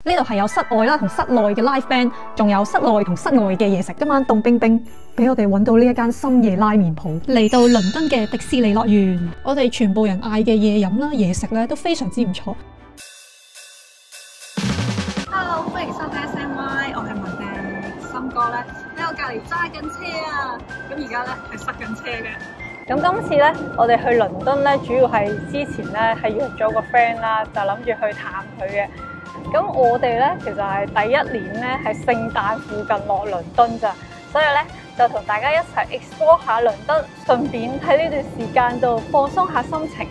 呢度係有室外啦同室內嘅 live band， 仲有室內同室外嘅嘢食。今晚凍冰冰，俾我哋揾到呢一間深夜拉麵鋪。嚟到倫敦嘅迪士尼樂園，我哋全部人嗌嘅嘢飲啦、嘢食咧都非常之唔錯。Hello， 歡迎收聽 SMY， 我係文嘅森哥咧喺我隔離揸緊車啊，咁而家咧係塞緊車嘅。咁今次咧，我哋去倫敦咧，主要係之前咧係約咗個 friend 啦，就諗住去探佢嘅。咁我哋咧其實係第一年咧係聖誕附近落倫敦咋，所以咧就同大家一齊 explore 下倫敦，順便喺呢段時間度放鬆下心情，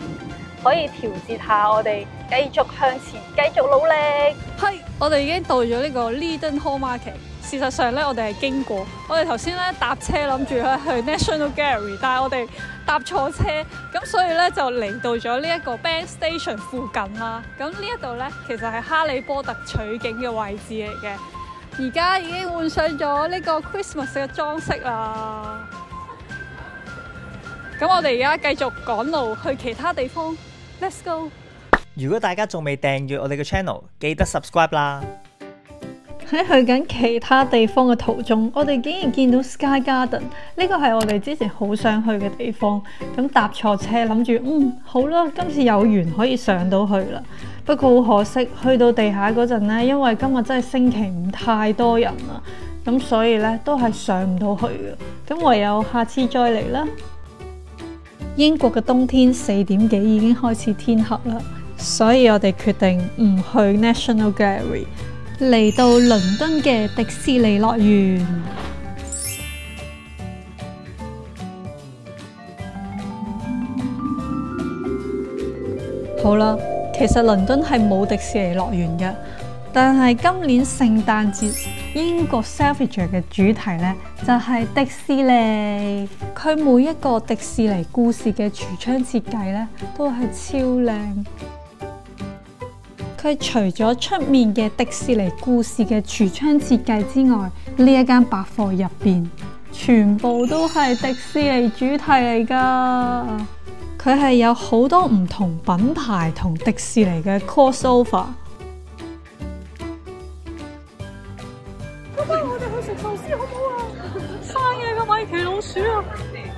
可以調節下我哋繼續向前，繼續努力。係，我哋已經到咗呢個 Leedon Hall Market。事實上咧，我哋係經過，我哋頭先咧搭車諗住咧去 National Gallery， 但係我哋搭錯車，咁所以咧就嚟到咗呢一個 Bank Station 附近啦。咁呢一度咧其實係哈利波特取景嘅位置嚟嘅。而家已經換上咗呢個 Christmas 嘅裝飾啦。咁我哋而家繼續趕路去其他地方 ，Let's go！ 如果大家仲未訂閱我哋嘅 channel， 記得 subscribe 啦。喺去緊其他地方嘅途中，我哋竟然見到 Sky Garden， 呢個係我哋之前好想去嘅地方。咁搭錯車，諗住好啦，今次有緣可以上到去啦。不過好可惜，去到地下嗰陣呢，因為今日真係星期五太多人啦，咁所以呢都係上唔到去嘅。咁唯有下次再嚟啦。英國嘅冬天4點幾已經開始天黑啦，所以我哋決定唔去 National Gallery。嚟到倫敦嘅迪士尼樂園，好啦，其實倫敦係冇迪士尼樂園嘅，但係今年聖誕節英國 Selfridges 嘅主題呢，就係迪士尼。佢每一個迪士尼故事嘅櫥窗設計呢，都係超靚。佢除咗出面嘅迪士尼故事嘅櫥窗設計之外，呢一間百貨入邊全部都係迪士尼主題嚟㗎。佢係有好多唔同品牌同迪士尼嘅 crossover。不如我哋去食壽司好唔好啊？生嘢嘅米奇老鼠啊！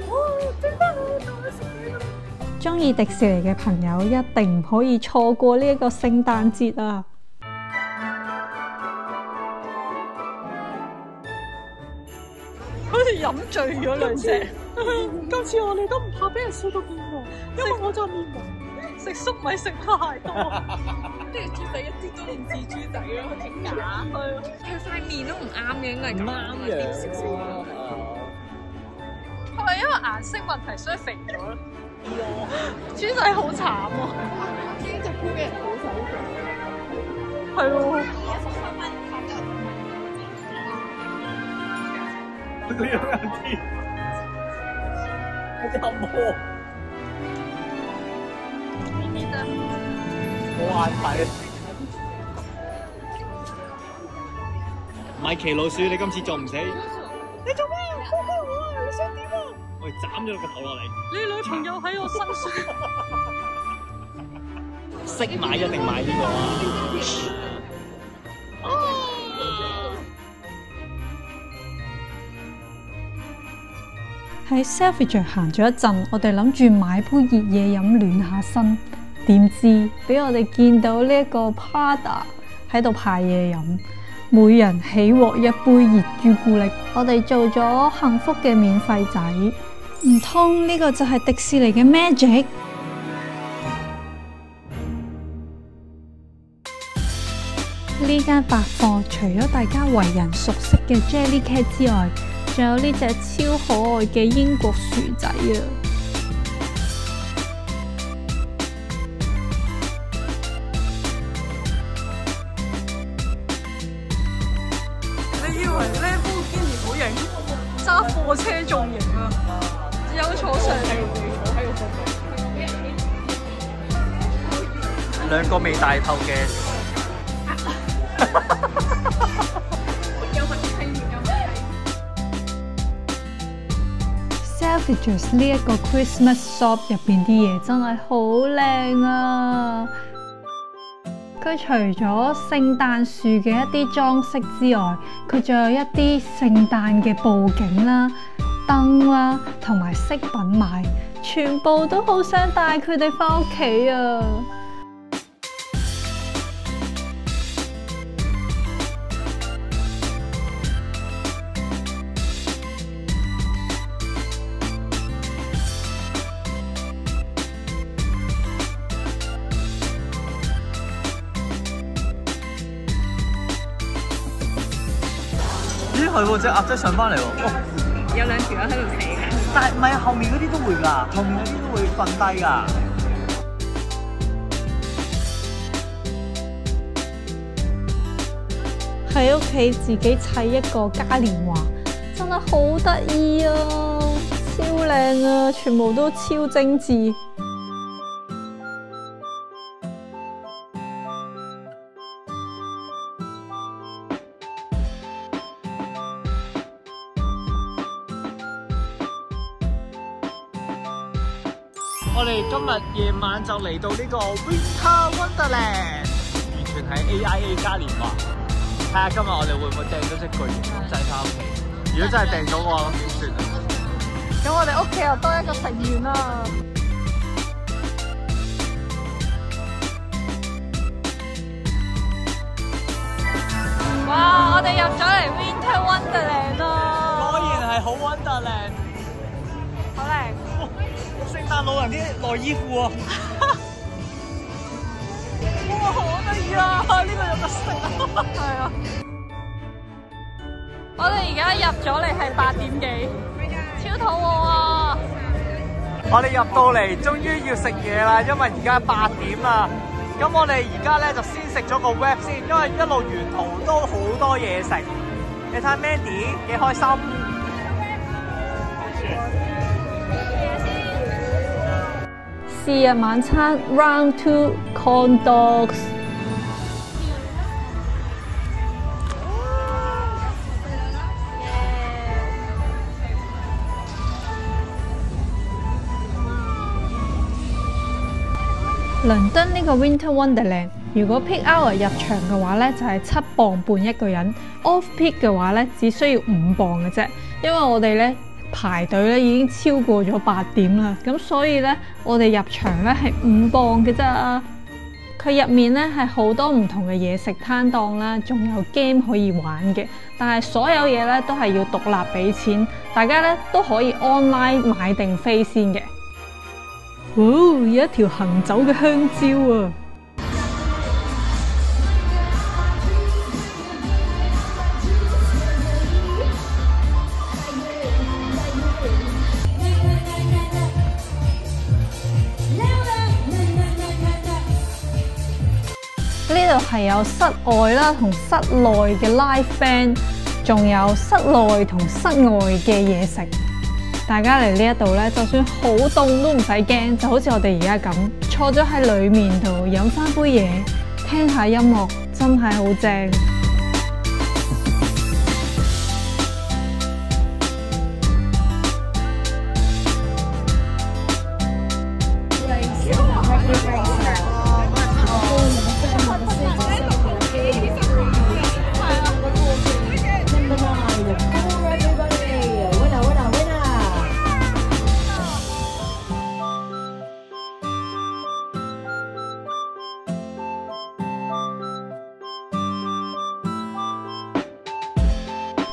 哇，正得我同佢食嘢啦！中意迪士尼嘅朋友一定唔可以錯過呢一個聖誕節啊！好似飲醉咗兩隻。今次我哋都唔怕俾人笑到面黃，因為我就面黃。食粟米食得太多，跟住豬仔一啲都唔似豬仔咯，挺假。係啊，佢塊面都唔啱嘅，應該係咁啱嘅。係咪因為顏色問題所以肥咗咧？豬仔好慘啊！呢隻菇嘅人好手腳。係喎。你兩人添，我咁摸，冇眼睇。米奇老鼠，你今次做唔死？你做咩？放開我啊！你想點啊？我哋斬咗你個頭落嚟。你女朋友喺我身上。識買一定買呢個啊！喺 Selfridges 行咗一陣，我哋諗住買杯熱嘢飲暖下身，點知俾我哋見到呢一個 Prada 喺度派嘢飲，每人喜獲一杯熱朱古力。我哋做咗幸福嘅免費仔，唔通呢個就係迪士尼嘅 magic？ 呢間百貨除咗大家為人熟悉嘅 Jellycat 之外，仲有呢隻超可愛嘅英國薯仔啊！你以為呢部堅尼好型，揸貨車仲型啊！有坐上嚟，坐喺個貨度。兩個未大透嘅。Selfridges 呢一個 Christmas shop 入邊啲嘢真係好靚啊！佢除咗聖誕樹嘅一啲裝飾之外，佢仲有一啲聖誕嘅佈景啦、燈啦，同埋飾品賣，全部都好想帶佢哋返屋企啊！咦係喎，隻鴨仔上翻嚟喎。有兩條友喺度死嘅。但係唔係啊，後面嗰啲都會㗎，後面嗰啲都會瞓低㗎。喺屋企自己砌一個嘉年華，真係好得意啊！超靚啊，全部都超精緻。我哋今日夜晚就嚟到呢個 Winter Wonderland， 完全係 AIA 嘉年華。睇下今日我哋會唔會掟到隻巨型仔翻屋企？如果真係掟到嘅話，點算啊？咁我哋屋企又多一個成員啦。哇！我哋入咗嚟 Winter Wonderland 啦。果然係好 Wonderland， 好靚。聖誕老人啲內衣褲啊！哇，好得意啊！呢個有得食啊！係啊。我哋而家入咗嚟係8點幾，超肚餓啊！我哋入到嚟，終於要食嘢啦，因為而家8點啦。咁我哋而家咧就先食咗個 wrap 先，因為一路沿途都好多嘢食。你睇下 Mandy 幾開心。是日晚餐 Round 2 Corn Dogs。倫敦呢個 Winter Wonderland， 如果 peak hour 入場嘅話呢，就係7磅半一個人 ；off peak 嘅話呢，只需要5磅嘅啫。因為我哋呢排隊咧已經超過咗8點啦，咁所以呢，我哋入場呢係5磅嘅啫。佢入面呢係好多唔同嘅嘢食攤檔啦，仲有 game 可以玩嘅，但係所有嘢呢都係要獨立俾錢，大家呢都可以 online 買定飛先嘅。哇！有一條行走嘅香蕉啊！呢度係有室外啦同室內嘅 live band， 仲有室內同室外嘅嘢食。大家嚟呢一度咧，就算好凍都唔使驚，就好似我哋而家咁，坐咗喺裏面度飲翻杯嘢，聽下音樂，真係好正。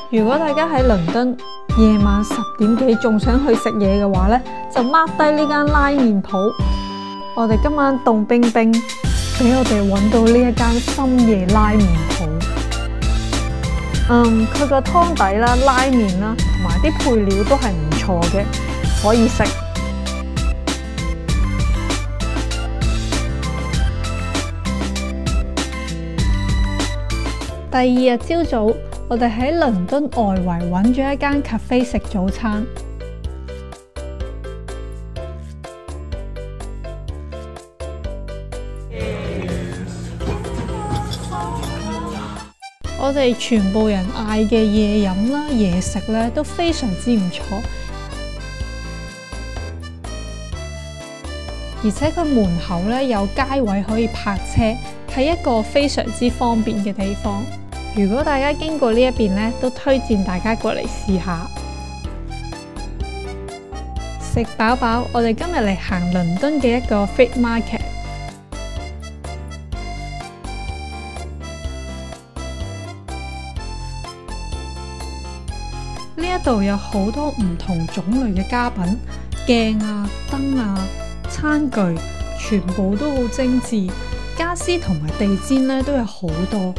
如果大家喺倫敦夜晚10點幾仲想去食嘢嘅話呢，就 mark 低呢間拉麵鋪。我哋今晚凍冰冰，俾我哋揾到呢一間深夜拉麵鋪。佢個湯底啦、拉麵啦，同埋啲配料都係唔錯嘅，可以食。第二日朝早，我哋喺倫敦外圍揾咗一間 cafe 食早餐。我哋全部人嗌嘅嘢飲啦、嘢食咧都非常之唔錯，而且佢門口咧有街位可以泊車，係一個非常之方便嘅地方。如果大家經過呢一邊呢，都推薦大家過嚟試下。食飽飽，我哋今日嚟行倫敦嘅一個 Flea Market。呢一度有好多唔同種類嘅家品，鏡啊、燈啊、餐具，全部都好精緻。家私同埋地氈咧都有好多。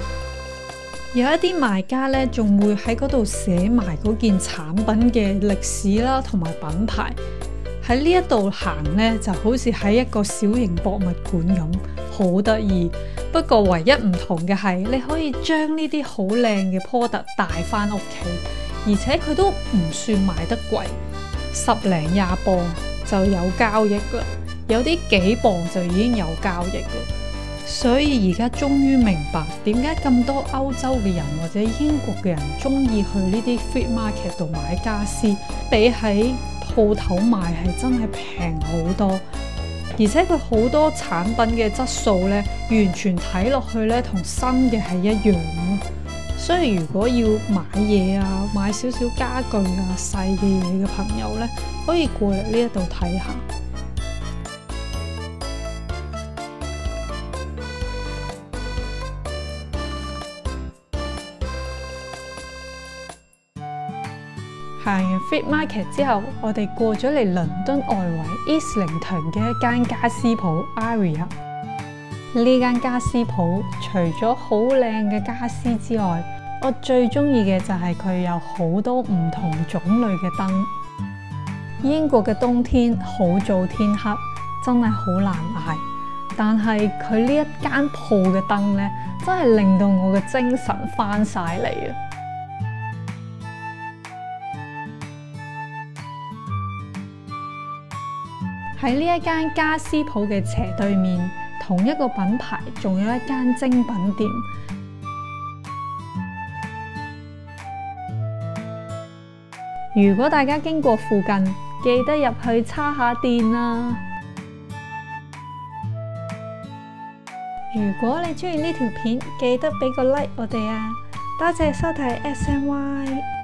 有一啲賣家咧仲會喺嗰度寫埋嗰件產品嘅歷史啦，同埋品牌。喺呢一度行咧就好似喺一個小型博物館咁，好得意。不過唯一唔同嘅係，你可以將呢啲好靚嘅 product 帶翻屋企，而且佢都唔算賣得貴，10零20磅就有交易啦，有啲幾磅就已經有交易啦。所以而家終於明白點解咁多歐洲嘅人或者英國嘅人中意去呢啲 Flea Market 度買家私，比喺鋪頭買係真係平好多。而且佢好多產品嘅質素呢，完全睇落去呢同新嘅係一樣咯。所以如果要買嘢啊，買少少家具啊、細嘅嘢嘅朋友呢，可以過嚟呢一度睇下。行完 Flea Market 之後，我哋過咗嚟倫敦外圍 Islington 嘅一間家私鋪 Aria。呢間家私鋪除咗好靚嘅家私之外，我最中意嘅就係佢有好多唔同種類嘅燈。英國嘅冬天好早天黑，真係好難捱。但係佢呢一間鋪嘅燈呢，真係令到我嘅精神翻晒嚟啊！喺呢一間家私鋪嘅斜對面，同一個品牌仲有一間精品店。如果大家經過附近，記得入去叉下電啦。如果你中意呢條片，記得俾個 like 我哋啊！多謝收睇 SMY。